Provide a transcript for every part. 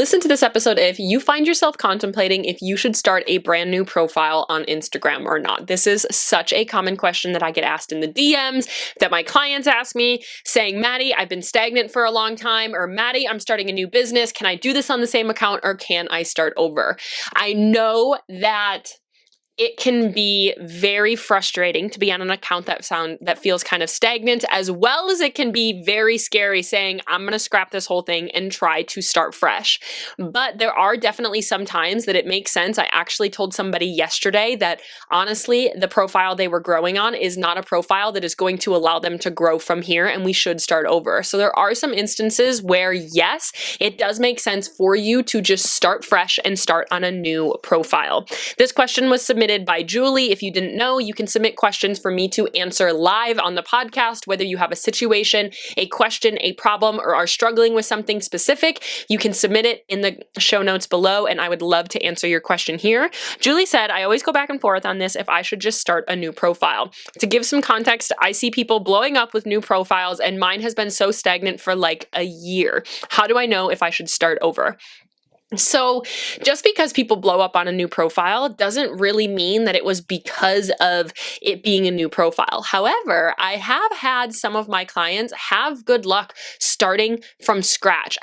listen to this episode if you find yourself contemplating if you should start a brand new profile on Instagram or not. This is such a common question that I get asked in the DMs, that my clients ask me, saying, Maddie, I've been stagnant for a long time, or Maddie, I'm starting a new business. Can I do this on the same account, or can I start over? I know that it can be very frustrating to be on an account that feels kind of stagnant, as well as it can be very scary saying, I'm going to scrap this whole thing and try to start fresh. But there are definitely some times that it makes sense. I actually told somebody yesterday that honestly, the profile they were growing on is not a profile that is going to allow them to grow from here, and we should start over. So there are some instances where, yes, it does make sense for you to just start fresh and start on a new profile. This question was submitted by Julie. If you didn't know, you can submit questions for me to answer live on the podcast, whether you have a situation, a question, a problem, or are struggling with something specific. You can submit it in the show notes below, and I would love to answer your question here. Julie said, I always go back and forth on this if I should just start a new profile. To give some context, I see people blowing up with new profiles, and mine has been so stagnant for like a year. How do I know if I should start over? So just because people blow up on a new profile doesn't really mean that it was because of it being a new profile. However, I have had some of my clients have good luck starting from scratch,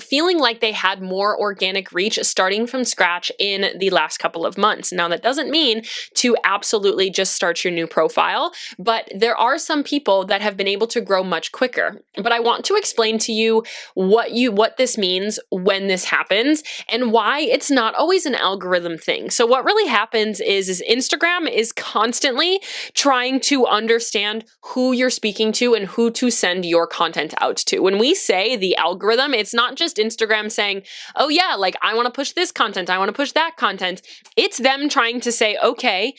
feeling like they had more organic reach starting from scratch in the last couple of months. Now, that doesn't mean to absolutely just start your new profile, but there are some people that have been able to grow much quicker. But I want to explain to you what this means when this happens, and why it's not always an algorithm thing. So what really happens is Instagram is constantly trying to understand who you're speaking to and who to send your content out to. When we say the algorithm, it's not just Instagram saying, oh yeah, like I want to push this content, I want to push that content. It's them trying to say, okay,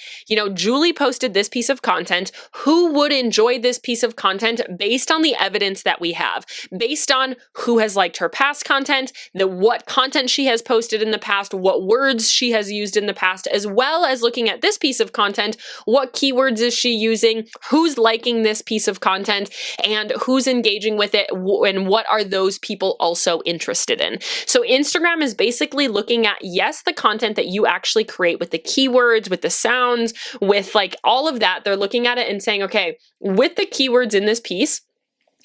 Julie posted this piece of content. Who would enjoy this piece of content based on the evidence that we have, based on who has liked her past content, what content she has posted in the past, what words she has used in the past, as well as looking at this piece of content, what keywords is she using, who's liking this piece of content, and who's engaging with it, and what are those people also interested in. So Instagram is basically looking at, yes, the content that you actually create with the keywords, with the sounds, with like all of that. They're looking at it and saying, okay, with the keywords in this piece,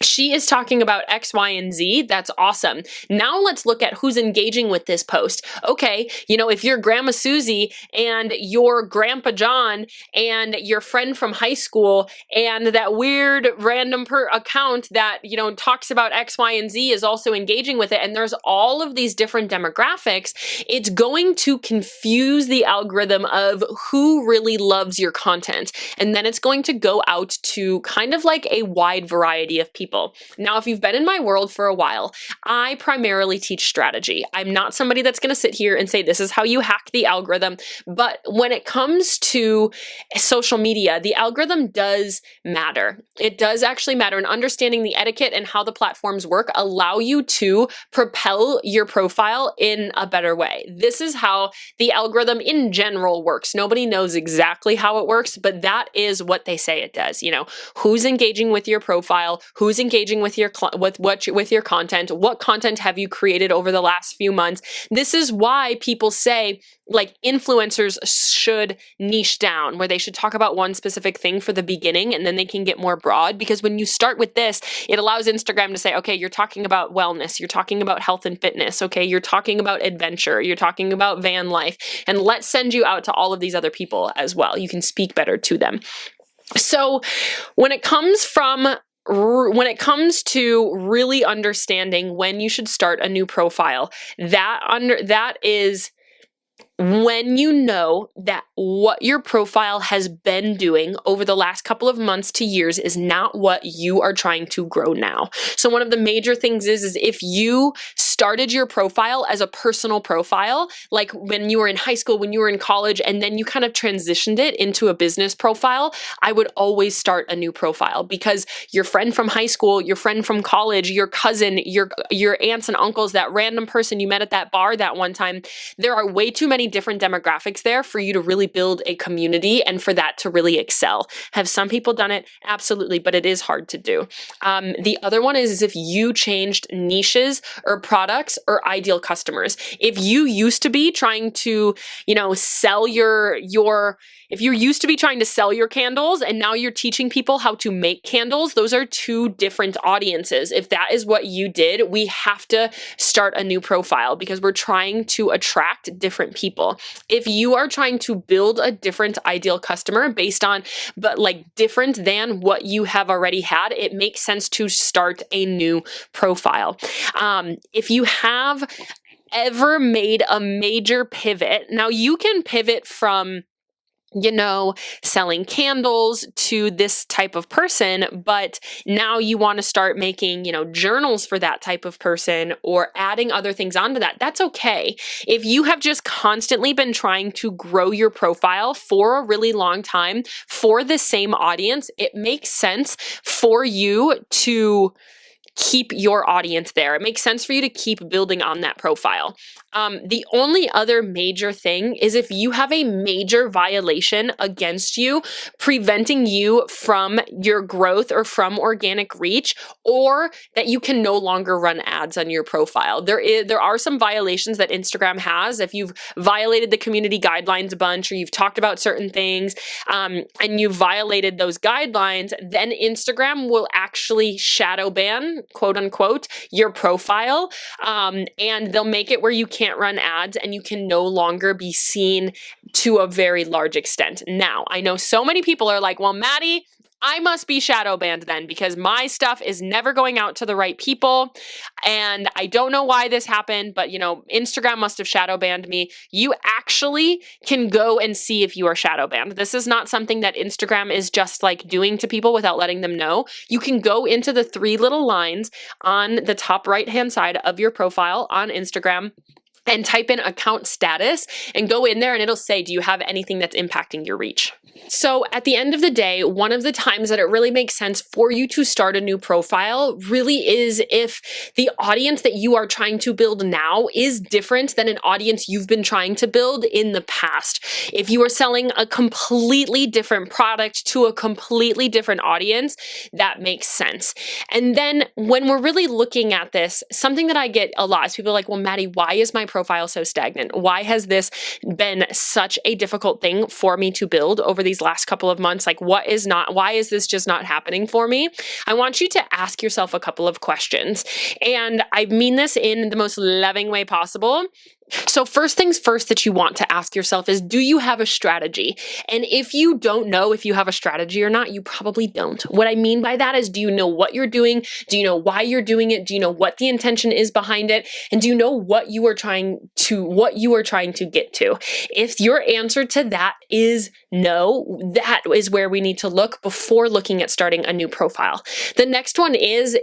she is talking about X, Y, and Z. That's awesome. Now let's look at who's engaging with this post. Okay, if you're Grandma Susie and your Grandpa John and your friend from high school and that weird random account that, talks about X, Y, and Z is also engaging with it, and there's all of these different demographics, it's going to confuse the algorithm of who really loves your content. And then it's going to go out to kind of like a wide variety of people. Now, if you've been in my world for a while, I primarily teach strategy. I'm not somebody that's going to sit here and say, this is how you hack the algorithm. But when it comes to social media, the algorithm does matter. It does actually matter. And understanding the etiquette and how the platforms work allow you to propel your profile in a better way. This is how the algorithm in general works. Nobody knows exactly how it works, but that is what they say it does. Who's engaging with your profile, who's engaging with your content, what content have you created over the last few months. This is why people say like influencers should niche down, where they should talk about one specific thing for the beginning and then they can get more broad, because when you start with this, it allows Instagram to say, okay, you're talking about wellness, you're talking about health and fitness, okay, you're talking about adventure, you're talking about van life, and let's send you out to all of these other people as well. You can speak better to them. So when it comes to really understanding when you should start a new profile, that is when you know that what your profile has been doing over the last couple of months to years is not what you are trying to grow now. So one of the major things is if you started your profile as a personal profile, like when you were in high school, when you were in college, and then you kind of transitioned it into a business profile, I would always start a new profile, because your friend from high school, your friend from college, your cousin, your aunts and uncles, that random person you met at that bar that one time, there are way too many different demographics there for you to really build a community and for that to really excel. Have some people done it? Absolutely, but it is hard to do. The other one is if you changed niches or products or ideal customers. If you used to be trying to, sell if you're used to be trying to sell your candles and now you're teaching people how to make candles, those are two different audiences. If that is what you did, we have to start a new profile because we're trying to attract different people. If you are trying to build a different ideal customer based on, but like different than what you have already had, it makes sense to start a new profile. If you have ever made a major pivot, now you can pivot from selling candles to this type of person, but now you want to start making, journals for that type of person or adding other things onto that. That's okay. If you have just constantly been trying to grow your profile for a really long time for the same audience, it makes sense for you to keep your audience there. It makes sense for you to keep building on that profile. The only other major thing is if you have a major violation against you, preventing you from your growth or from organic reach, or that you can no longer run ads on your profile. There are some violations that Instagram has. If you've violated the community guidelines a bunch, or you've talked about certain things, and you've violated those guidelines, then Instagram will actually shadow ban, quote unquote, your profile, and they'll make it where you can't run ads and you can no longer be seen to a very large extent. Now, I know so many people are like, well, Maddie, I must be shadow banned then because my stuff is never going out to the right people. And I don't know why this happened, but Instagram must have shadow banned me. You actually can go and see if you are shadow banned. This is not something that Instagram is just like doing to people without letting them know. You can go into the 3 little lines on the top right-hand side of your profile on Instagram and type in account status and go in there and it'll say, do you have anything that's impacting your reach? So at the end of the day, one of the times that it really makes sense for you to start a new profile really is if the audience that you are trying to build now is different than an audience you've been trying to build in the past. If you are selling a completely different product to a completely different audience, that makes sense. And then when we're really looking at this, something that I get a lot is people are like, well, Maddie, why is my profile so stagnant? Why has this been such a difficult thing for me to build over these last couple of months? Like, why is this just not happening for me? I want you to ask yourself a couple of questions. And I mean this in the most loving way possible. So first things first that you want to ask yourself is, do you have a strategy? And if you don't know if you have a strategy or not, you probably don't. What I mean by that is, do you know what you're doing? Do you know why you're doing it? Do you know what the intention is behind it? And do you know what you are trying to get to? If your answer to that is no, that is where we need to look before looking at starting a new profile. The next one is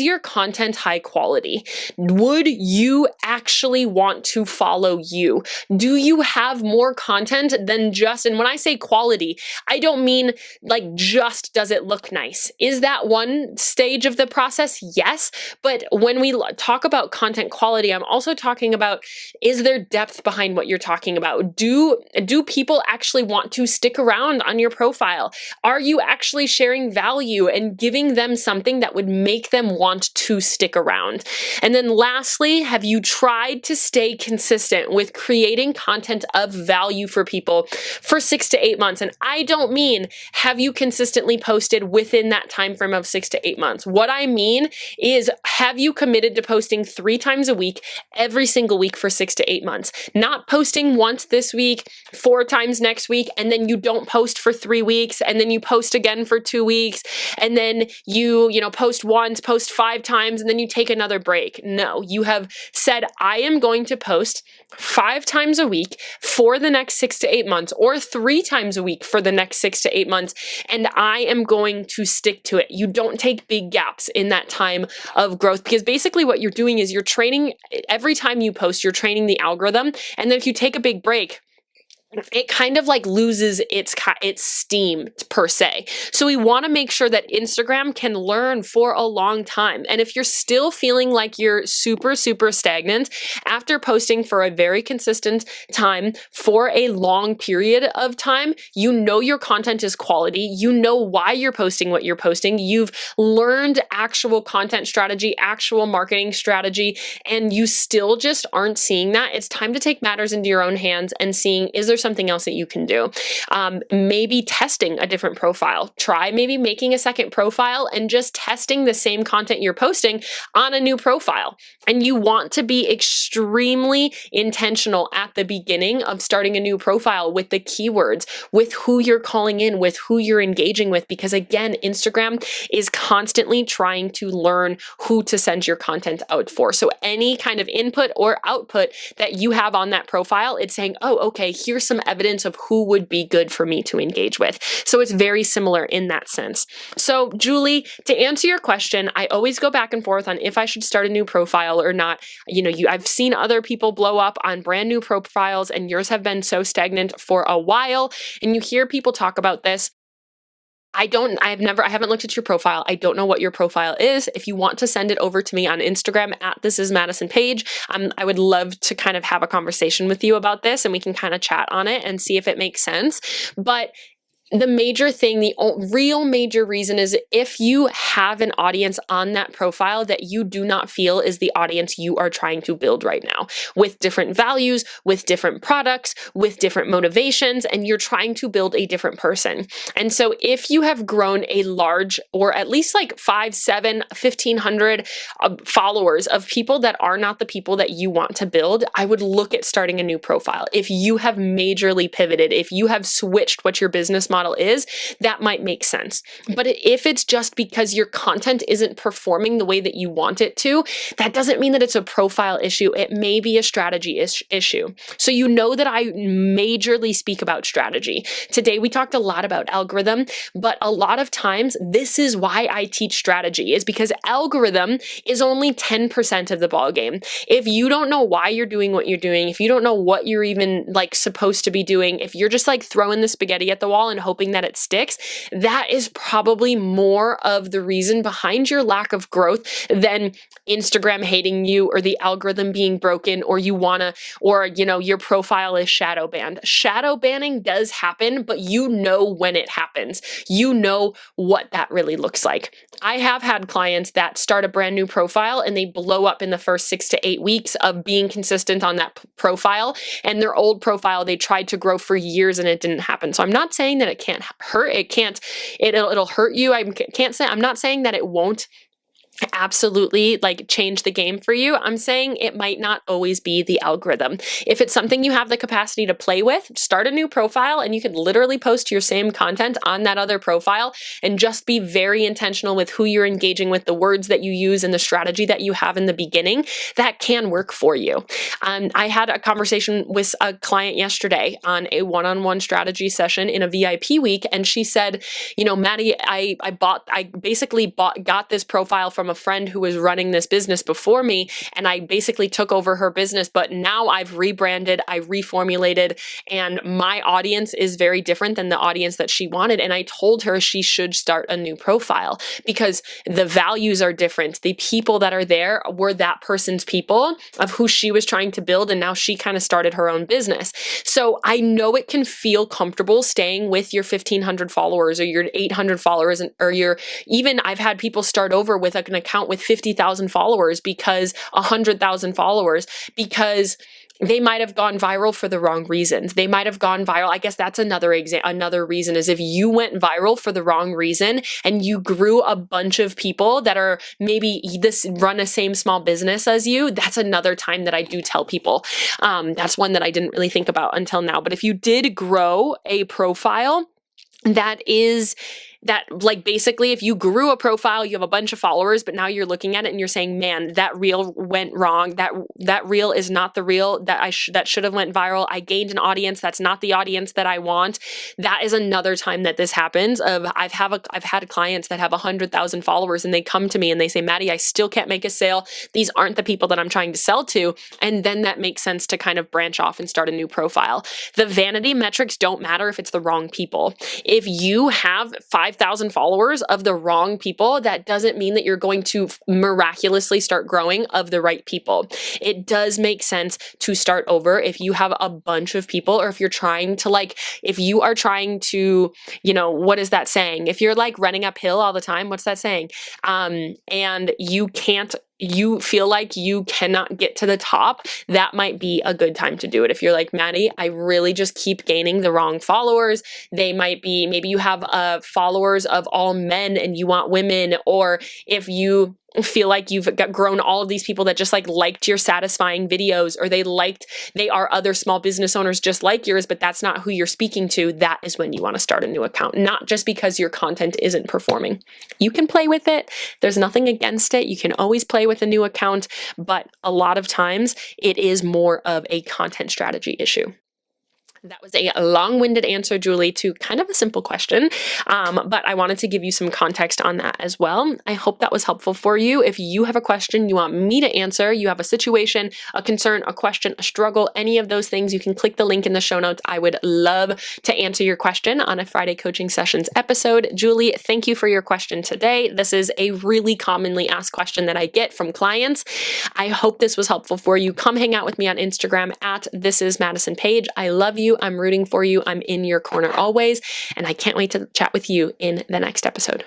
your content high quality? Would you actually want to follow you? Do you have more content than just, and when I say quality, I don't mean like just does it look nice? Is that one stage of the process? Yes. But when we talk about content quality, I'm also talking about, is there depth behind what you're talking about? Do people actually want to stick around on your profile? Are you actually sharing value and giving them something that would make them want to stick around? And then lastly, have you tried to stay consistent with creating content of value for people for 6 to 8 months? And I don't mean have you consistently posted within that time frame of 6 to 8 months. What I mean is, have you committed to posting 3 times a week, every single week for 6 to 8 months? Not posting once this week, 4 times next week, and then you don't post for 3 weeks, and then you post again for 2 weeks, and then you post once, post 5 times, and then you take another break. No, you have said, I am going to post 5 times a week for the next 6 to 8 months, or 3 times a week for the next 6 to 8 months, and I am going to stick to it. You don't take big gaps in that time of growth, because basically what you're doing is you're training, every time you post, you're training the algorithm, and then if you take a big break, it kind of like loses its steam per se. So we want to make sure that Instagram can learn for a long time. And if you're still feeling like you're super, super stagnant after posting for a very consistent time for a long period of time, you know your content is quality. You know why you're posting what you're posting. You've learned actual content strategy, actual marketing strategy, and you still just aren't seeing that. It's time to take matters into your own hands and seeing, is there something else that you can do? Maybe testing a different profile. Try maybe making a second profile and just testing the same content you're posting on a new profile. And you want to be extremely intentional at the beginning of starting a new profile with the keywords, with who you're calling in, with who you're engaging with, because again, Instagram is constantly trying to learn who to send your content out for. So any kind of input or output that you have on that profile, it's saying, oh, okay, here's some evidence of who would be good for me to engage with. So it's very similar in that sense. So Julie, to answer your question, I always go back and forth on if I should start a new profile or not. I've seen other people blow up on brand new profiles and yours have been so stagnant for a while. And you hear people talk about this. I haven't looked at your profile. I don't know what your profile is. If you want to send it over to me on Instagram at This Is Madison Page, I would love to kind of have a conversation with you about this and we can kind of chat on it and see if it makes sense. But the major thing, the real major reason is if you have an audience on that profile that you do not feel is the audience you are trying to build right now, with different values, with different products, with different motivations, and you're trying to build a different person. And so if you have grown a large, or at least like 5, 7, 1,500 followers of people that are not the people that you want to build, I would look at starting a new profile. If you have majorly pivoted, if you have switched what your business model is, that might make sense. But if it's just because your content isn't performing the way that you want it to, that doesn't mean that it's a profile issue. It may be a strategy issue. So you know that I majorly speak about strategy. Today we talked a lot about algorithm, but a lot of times this is why I teach strategy, is because algorithm is only 10% of the ballgame. If you don't know why you're doing what you're doing, if you don't know what you're even like supposed to be doing, if you're just like throwing the spaghetti at the wall and hoping that it sticks, that is probably more of the reason behind your lack of growth than Instagram hating you or the algorithm being broken or your profile is shadow banned. Shadow banning does happen, but you know when it happens. You know what that really looks like. I have had clients that start a brand new profile and they blow up in the first 6 to 8 weeks of being consistent on that profile, and their old profile they tried to grow for years and it didn't happen. So I'm not saying that it can't hurt. It'll hurt you. I'm not saying that it won't absolutely like change the game for you. I'm saying it might not always be the algorithm. If it's something you have the capacity to play with, start a new profile and you could literally post your same content on that other profile and just be very intentional with who you're engaging with, the words that you use and the strategy that you have in the beginning. That can work for you. I had a conversation with a client yesterday on a one-on-one strategy session in a VIP week, and she said, Maddie, I got this profile from a friend who was running this business before me, and I basically took over her business, but now I've rebranded, I reformulated, and my audience is very different than the audience that she wanted. And I told her she should start a new profile because the values are different. The people that are there were that person's people of who she was trying to build, and now she kind of started her own business. So I know it can feel comfortable staying with your 1,500 followers or your 800 followers, I've had people start over with an account with 50,000 followers, because 100,000 followers, because they might have gone viral for the wrong reasons. They might have gone viral. I guess that's another reason, is if you went viral for the wrong reason and you grew a bunch of people that are maybe run a same small business as you, that's another time that I do tell people. That's one that I didn't really think about until now. But if you did grow a profile that is that like basically if you grew a profile, you have a bunch of followers, but now you're looking at it and you're saying, man, that reel went wrong. That reel is not the reel that that should have went viral. I gained an audience that's not the audience that I want. That is another time that this happens. I've had clients that have 100,000 followers and they come to me and they say, Maddie, I still can't make a sale. These aren't the people that I'm trying to sell to. And then that makes sense to kind of branch off and start a new profile. The vanity metrics don't matter if it's the wrong people. If you have 5,000 followers of the wrong people, that doesn't mean that you're going to miraculously start growing of the right people. It does make sense to start over if you have a bunch of people, or if you're trying to if you are trying to, what is that saying? If you're like running uphill all the time, what's that saying? And you feel like you cannot get to the top, that might be a good time to do it. If you're like, Maddie, I really just keep gaining the wrong followers. They might be, maybe you have followers of all men and you want women, or if you feel like you've grown all of these people that just liked your satisfying videos, or they are other small business owners just like yours, but that's not who you're speaking to, that is when you want to start a new account, not just because your content isn't performing. You can play with it. There's nothing against it. You can always play with a new account, but a lot of times it is more of a content strategy issue. That was a long-winded answer, Julie, to kind of a simple question, but I wanted to give you some context on that as well. I hope that was helpful for you. If you have a question you want me to answer, you have a situation, a concern, a question, a struggle, any of those things, you can click the link in the show notes. I would love to answer your question on a Friday Coaching Sessions episode. Julie, thank you for your question today. This is a really commonly asked question that I get from clients. I hope this was helpful for you. Come hang out with me on Instagram at thisismadisonpage. I love you. I'm rooting for you. I'm in your corner always, and I can't wait to chat with you in the next episode.